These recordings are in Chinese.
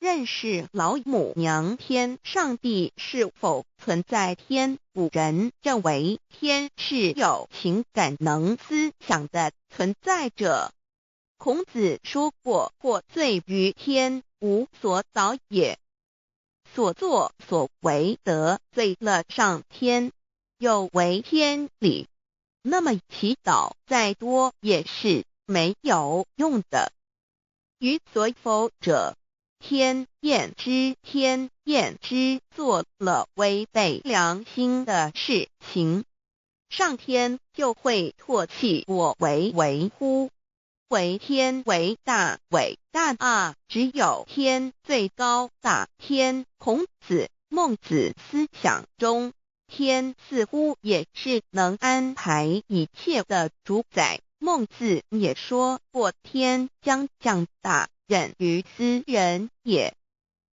认识老母娘天上帝是否存在。天古人认为天是有情感能思想的存在者。孔子说过，或罪于天，无所导也。所作所为得罪了上天，有违天理，那么祈祷再多也是没有用的。予所否者，天厌之。天厌之，做了违背良心的事情，上天就会唾弃我为乎？为天为大，伟大啊！只有天最高大。天，孔子、孟子思想中，天似乎也是能安排一切的主宰。孟子也说过，天将降大任于斯人也，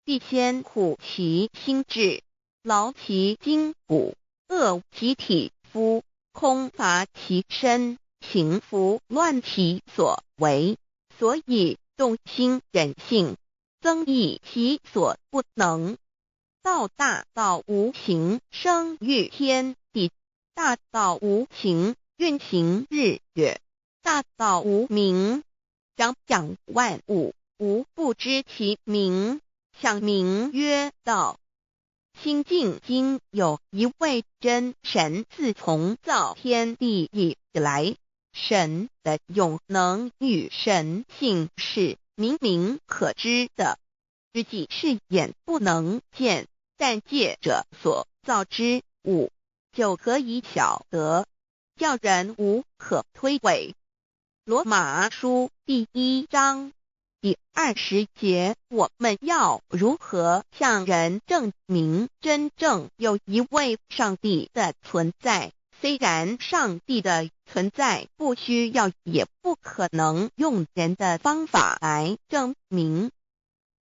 必先苦其心志，劳其筋骨，饿其体肤，空乏其身，行拂乱其所为，所以动心忍性，增益其所不能。道大道无形，生育天地；大道无形，运行日月；大道无名，掌讲万物，无不知其名，想名曰道。新晋经有一位真神，自从造天地以来，神的永能与神性是明明可知的，实际是眼不能见，但借着所造之物，就可以晓得，叫人无可推诿。罗马书第1章第20节，我们要如何向人证明真正有一位上帝的存在？虽然上帝的存在不需要也不可能用人的方法来证明，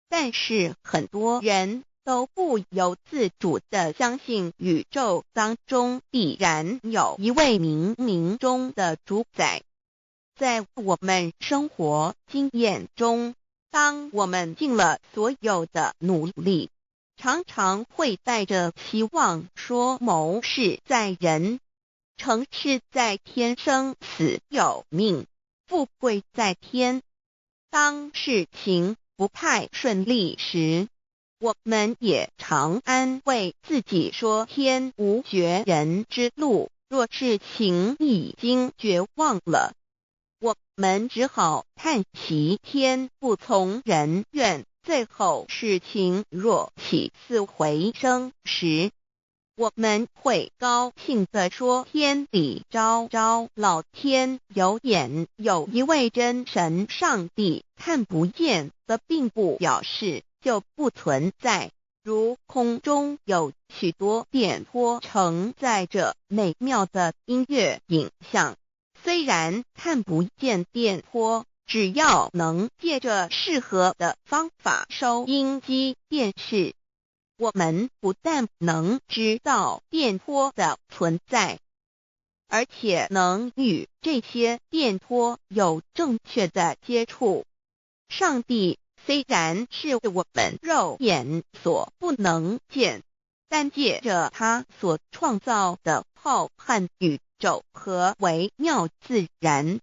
但是很多人都不由自主地相信宇宙当中必然有一位冥冥中的主宰。在我们生活经验中，当我们尽了所有的努力，常常会带着期望说谋事在人，成事在天，生死有命，富贵在天。当事情不太顺利时，我们也常安慰自己说天无绝人之路，若事情已经绝望了，我们只好叹息天不从人愿。最后事情若起死回生时，我们会高兴地说天理昭昭，老天有眼。有一位真神上帝，看不见的并不表示就不存在，如空中有许多电波承载着美妙的音乐影像，虽然看不见电波，只要能借着适合的方法收音机电视，我们不但能知道电波的存在，而且能与这些电波有正确的接触。上帝虽然是我们肉眼所不能见，但借着他所创造的浩瀚宇宙和微妙自然，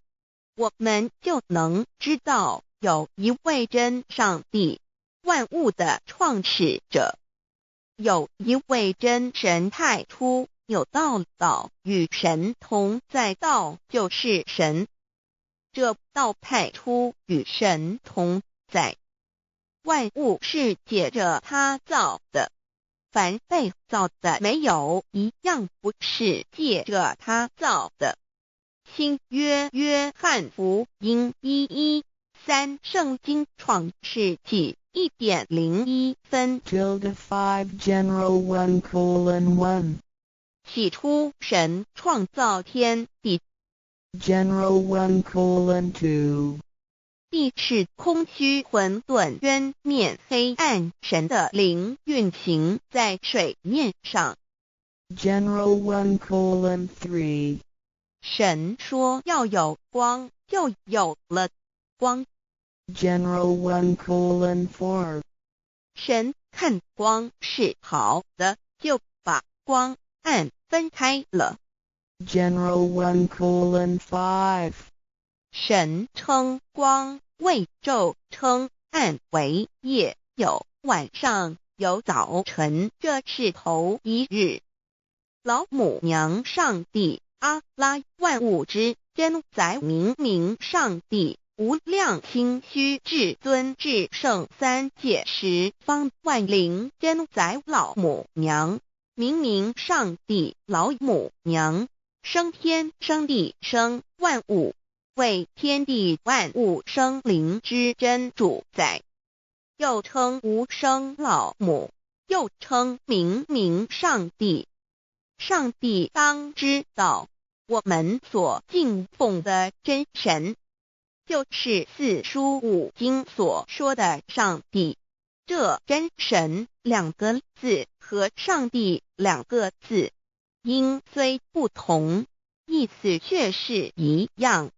我们就能知道有一位真上帝，万物的创始者。有一位真神太初有道，道与神同在，道就是神。这道太初与神同在，万物是借着他造的，凡被造的没有一样不是借着他造的。新约约翰福音1:13，圣经创世纪1.01分 5 general 1:1 起初神创造天地， general 1:2 地是空虚混沌渊面黑暗，神的灵运行在水面上。 general 1:3 神说要有光，就有了光。 general 1:4神看光是好的，就把光暗分开了。General 1:5. 神称光为昼，称暗为夜，有晚上，有早晨，这是头一日。老母娘上帝阿拉，万物之真宰，明明上帝无量心虚至尊至圣三界十方万灵真宰老母娘，明明上帝老母娘，生天生地生万物，为天地万物生灵之真主宰，又称无生老母，又称明明上帝。上帝当知道，我们所敬奉的真神，就是四书五经所说的上帝。这真神两个字和上帝两个字，音虽不同，意思却是一样。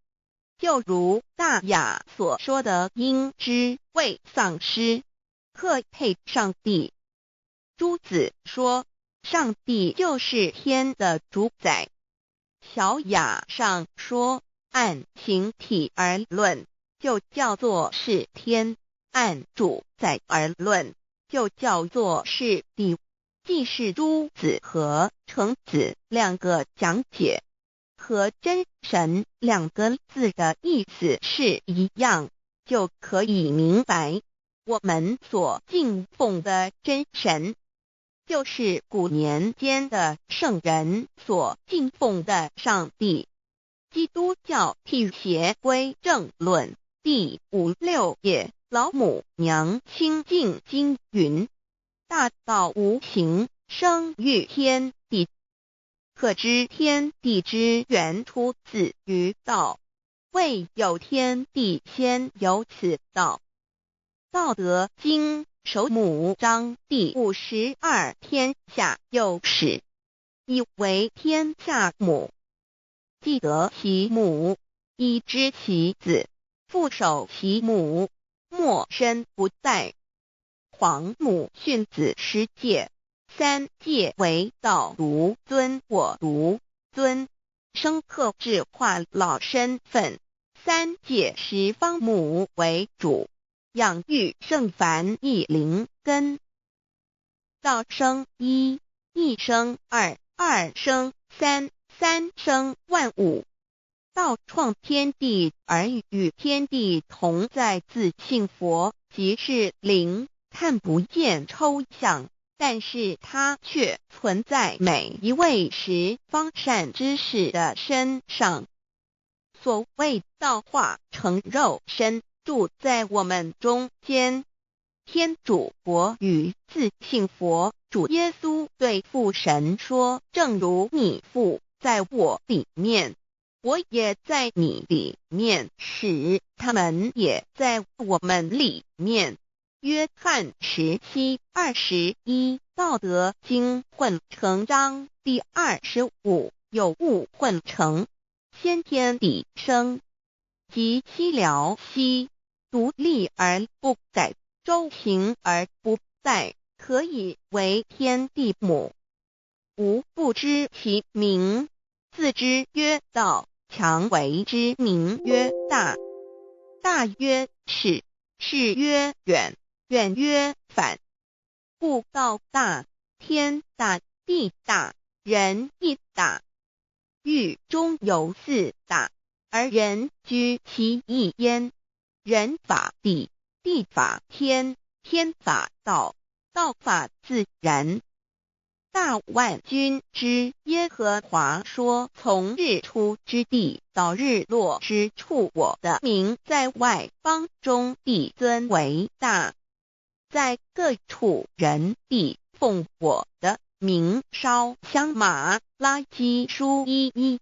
就如大雅所说的鹰之谓丧尸，可配上帝。朱子说，上帝就是天的主宰。小雅上说，按形体而论，就叫做是天；按主宰而论，就叫做是地。既是朱子和程子两个讲解，和真神两个字的意思是一样，就可以明白，我们所敬奉的真神，就是古年间的圣人所敬奉的上帝。基督教辟邪归正论第56页，老母娘清净经云：大道无形，生育天地，可知天地之源出自于道，未有天地，先有此道。道德经首母章第52，天下有始，以为天下母。既得其母，以知其子，父守其母，莫身不在。皇母训子十戒，三戒为道如尊我如尊，生克制化老身份。三戒十方母为主，养育圣凡一灵根。道生一，一生二，二生三，三生万物。道创天地而与天地同在，自性佛，即是灵，看不见抽象，但是它却存在每一位十方善知识的身上。所谓道化成肉身，住在我们中间。天主佛与自性佛主耶稣对父神说，正如你父在我里面，我也在你里面，使他们也在我们里面。约翰17:21，道德经混成章第25，有物混成，先天地生，即七辽兮，独立而不在，周行而不在，可以为天地母。吾不知其名，自之曰道，强为之名曰大。大曰始，始曰远，远曰反。故道大，天大，地大，人亦大。狱中有四大，而人居其一焉。人法地，地法天，天法道，道法自然。大万军之耶和华说，从日出之地到日落之处，我的名在外邦中必尊为大，在各处人必奉我的名烧香。马拉基书1:1